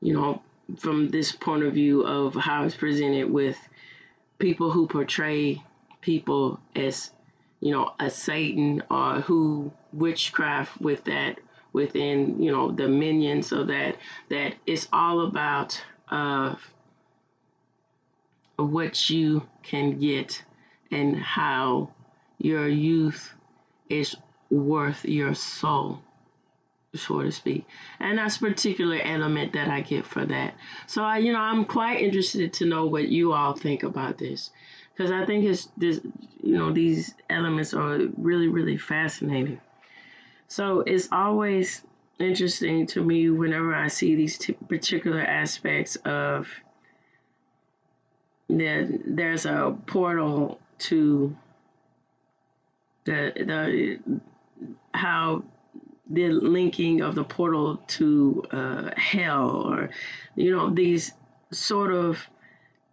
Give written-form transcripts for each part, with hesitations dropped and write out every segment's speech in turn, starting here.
you know, from this point of view of how it's presented with people who portray people as, a Satan, or who witchcraft with that within, the minions of that it's all about what you can get and how your youth is worth your soul, so to speak. And that's a particular element that I get for that. So I'm quite interested to know what you all think about this, because I think it's this, these elements are really, really fascinating. So it's always interesting to me whenever I see these particular aspects of that. There's a portal to the how the linking of the portal to hell, or these sort of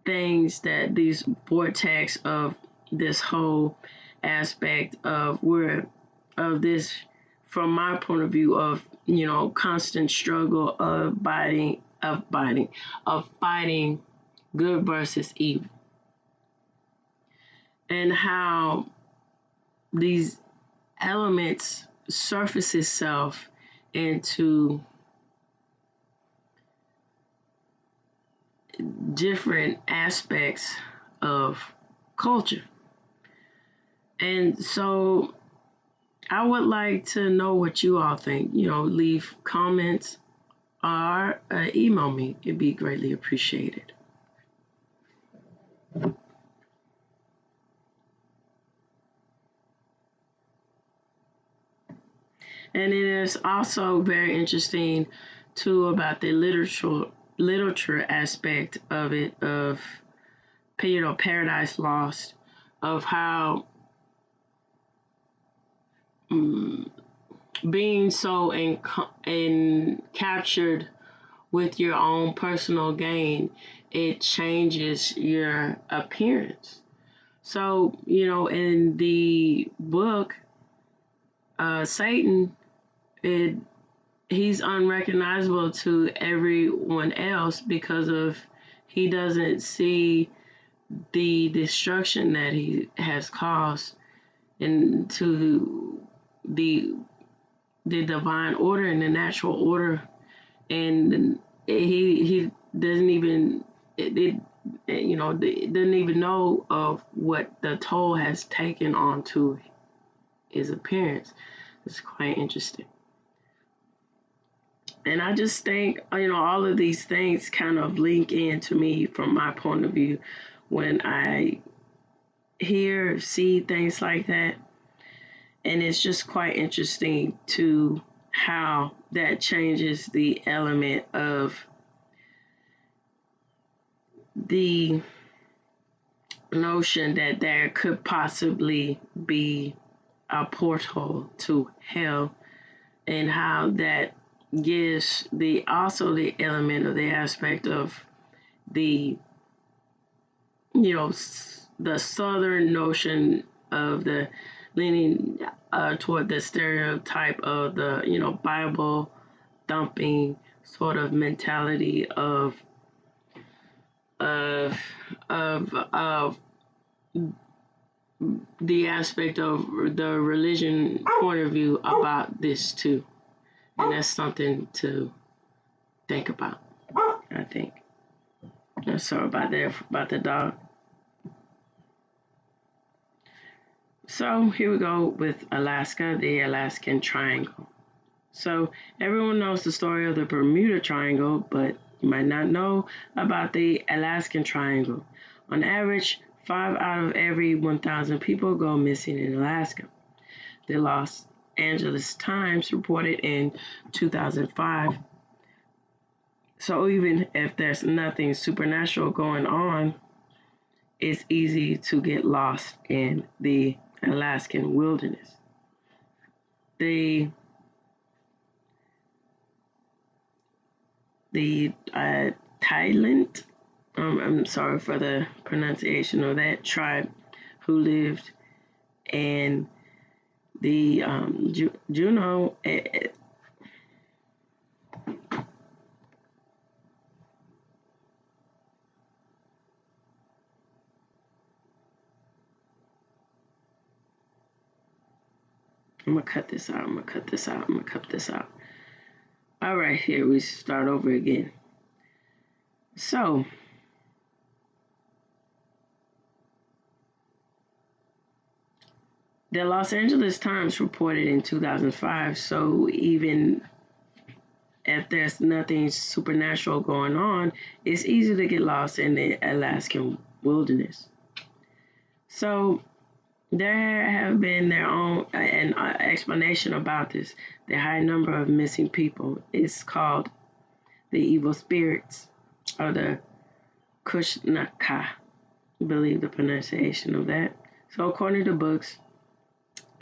things, that these vortex of this whole aspect of this, from my point of view, of constant struggle of fighting good versus evil, and how these elements surface itself into different aspects of culture. And so I would like to know what you all think. Leave comments or email me. It'd be greatly appreciated. And it is also very interesting too about the literature aspect of it, of Paradise Lost, of how being so captured with your own personal gain, it changes your appearance. So in the book, Satan, he's unrecognizable to everyone else because of he doesn't see the destruction that he has caused into the divine order and the natural order, and he doesn't even doesn't even know of what the toll has taken onto his appearance. It's quite interesting. And I just think, all of these things kind of link in to me from my point of view when I see things like that. And it's just quite interesting to how that changes the element of the notion that there could possibly be a portal to hell, and how that gives also the element of the aspect of the the southern notion of the leaning toward the stereotype of the Bible thumping sort of mentality of of the aspect of the religion point of view about this too. And that's something to think about, I think. Sorry about that, about the dog. So here we go with Alaska, the Alaskan Triangle. So everyone knows the story of the Bermuda Triangle, but you might not know about the Alaskan Triangle. On average, 5 out of every 1,000 people go missing in Alaska. The Los Angeles Times reported in 2005. So even if there's nothing supernatural going on, it's easy to get lost in the Alaskan wilderness. The Thailand, I'm sorry for the pronunciation of that tribe, who lived in the Juneau I'm going to cut this out. I'm going to cut this out. I'm going to cut this out. All right, here we start over again. So, the Los Angeles Times reported in 2005, so even if there's nothing supernatural going on, it's easy to get lost in the Alaskan wilderness. So, there have been their own an explanation about this. The high number of missing people is called the evil spirits or the Kushnaka. I believe the pronunciation of that. So according to books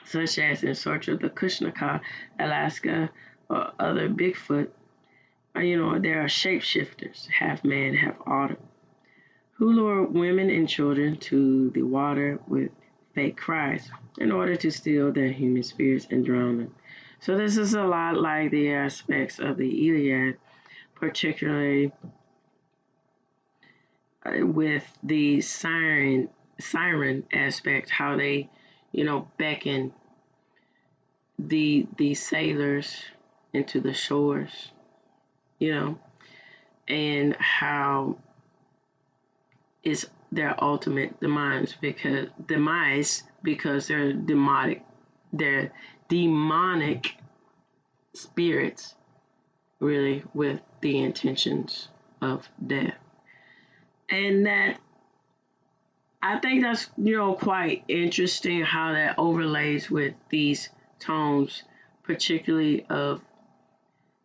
such as In Search of the Kushnaka, Alaska, or other Bigfoot, there are shapeshifters, half man, half otter, who lure women and children to the water with fake cries in order to steal their human spirits and drown them. So this is a lot like the aspects of the Iliad, particularly with the siren aspect, how they, beckon the sailors into the shores, and how it's their ultimate demise because they're demonic spirits, really, with the intentions of death. And that, I think that's, quite interesting how that overlays with these tomes, particularly of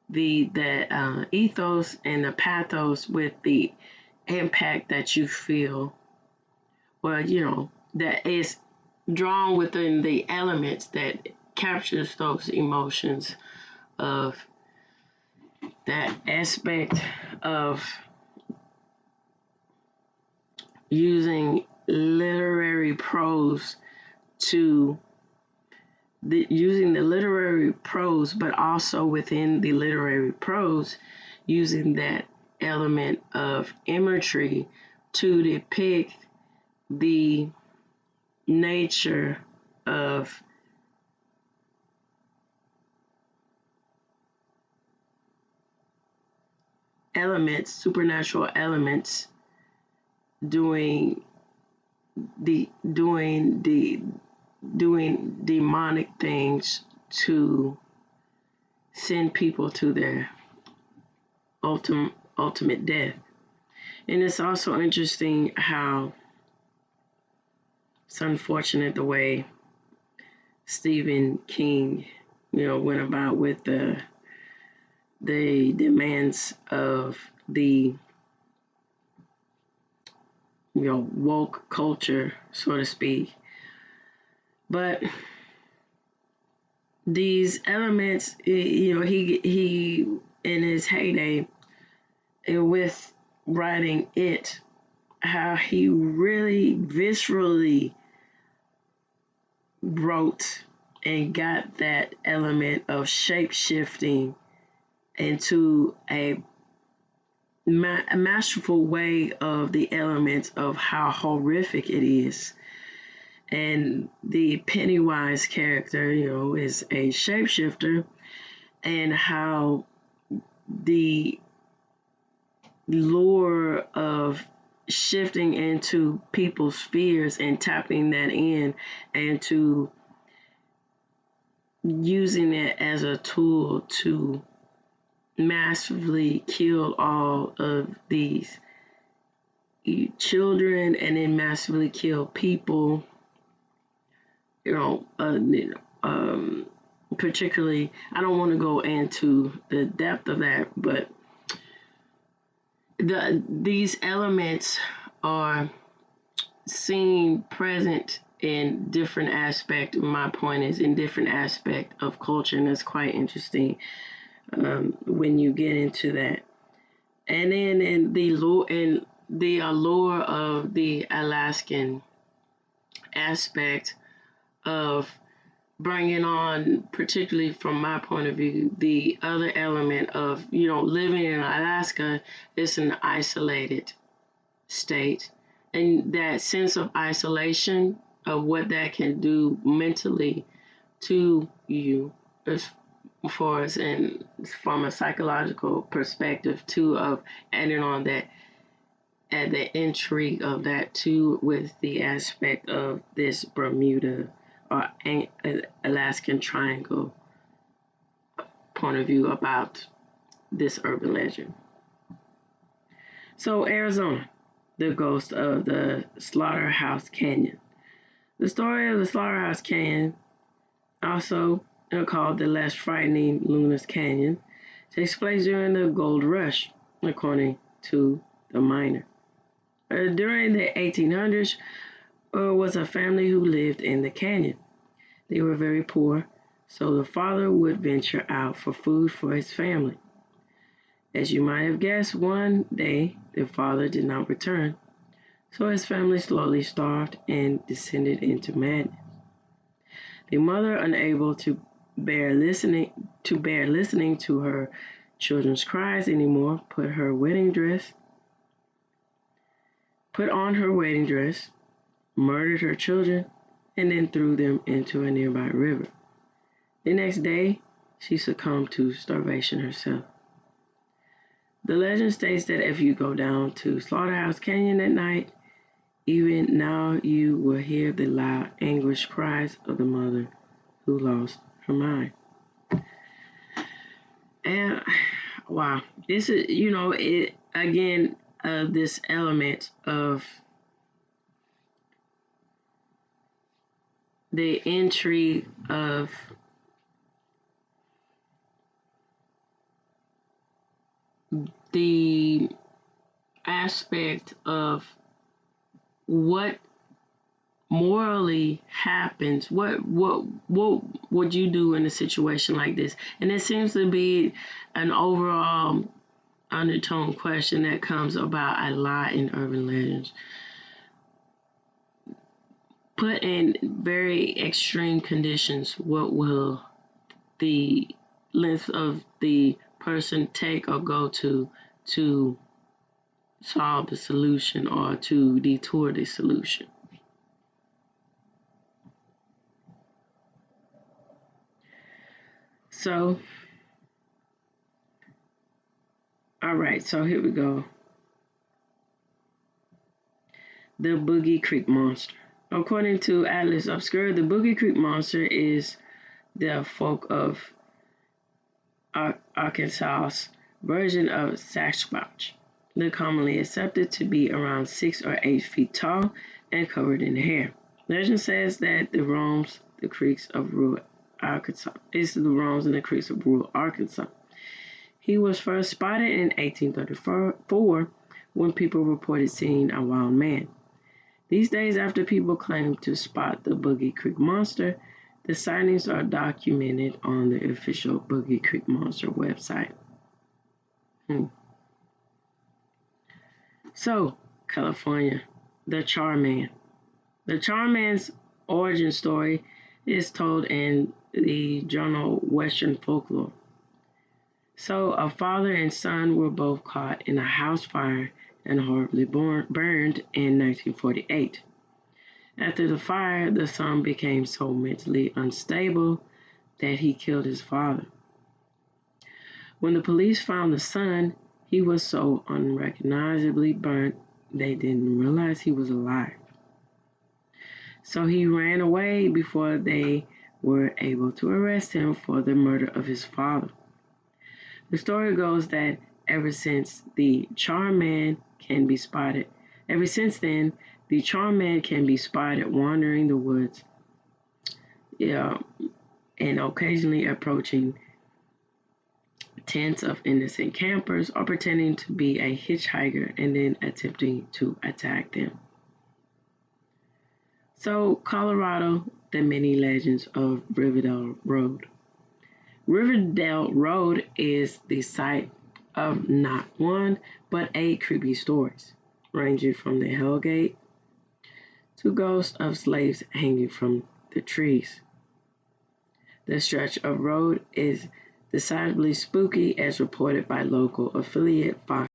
that ethos and the pathos with the impact that you feel, that is drawn within the elements that captures those emotions of that aspect of using literary prose using the literary prose, but also within the literary prose, using that element of imagery to depict the nature of elements, supernatural elements, doing demonic things to send people to their ultimate death. And it's also interesting how it's unfortunate the way Stephen King, went about with the demands of the woke culture, so to speak. But these elements, he in his heyday, with writing it, how he really viscerally wrote and got that element of shape shifting into a masterful way of the elements of how horrific it is. And the Pennywise character, is a shapeshifter, and how the lure of shifting into people's fears and tapping that in and to using it as a tool to massively kill all of these children and then massively kill people, particularly, I don't want to go into the depth of that, but these elements are seen present in different aspect. My point is in different aspect of culture, and it's quite interesting when you get into that. And then in the allure of the Alaskan aspect of bringing on, particularly from my point of view, the other element of, living in Alaska is an isolated state. And that sense of isolation of what that can do mentally to you as far as and from a psychological perspective too of adding on that add the intrigue of that too with the aspect of this Bermuda or Alaskan Triangle point of view about this urban legend. So Arizona, the ghost of the Slaughterhouse Canyon. The story of the Slaughterhouse Canyon, also called the less frightening Luna's Canyon, takes place during the gold rush, according to the miner. During the 1800s, was a family who lived in the canyon. They were very poor, so the father would venture out for food for his family. As you might have guessed, one day the father did not return, so his family slowly starved and descended into madness. The mother, unable to bear listening to her children's cries anymore, put on her wedding dress, murdered her children, and then threw them into a nearby river. The next day, she succumbed to starvation herself. The legend states that if you go down to Slaughterhouse Canyon at night, even now you will hear the loud, anguished cries of the mother who lost her mind. And wow, this is, it again, this element of the intrigue of the aspect of what morally happens. What would you do in a situation like this? And it seems to be an overall undertone question that comes about a lot in urban legends. Put in very extreme conditions, what will the length of the person take or go to solve the solution or to detour the solution? So, all right, so here we go. The Boogie Creek Monster. According to Atlas Obscura, the Boogie Creek Monster is the folk of Arkansas's version of Sasquatch. They're commonly accepted to be around 6 or 8 feet tall and covered in hair. Legend says that it roams the creeks of rural Arkansas. He was first spotted in 1834 when people reported seeing a wild man. These days, after people claim to spot the Boogie Creek Monster, the sightings are documented on the official Boogie Creek Monster website. So, California, the Charman. The Charman's origin story is told in the journal Western Folklore. So, a father and son were both caught in a house fire and horribly burned in 1948. After the fire, the son became so mentally unstable that he killed his father. When the police found the son, he was so unrecognizably burnt they didn't realize he was alive. So he ran away before they were able to arrest him for the murder of his father. The story goes that ever since then, the Charman can be spotted wandering the woods, and occasionally approaching tents of innocent campers or pretending to be a hitchhiker and then attempting to attack them. So, Colorado, the many legends of Riverdale Road. Riverdale Road is the site of not one, but 8 creepy stories, ranging from the Hell Gate to ghosts of slaves hanging from the trees. The stretch of road is decidedly spooky as reported by local affiliate Fox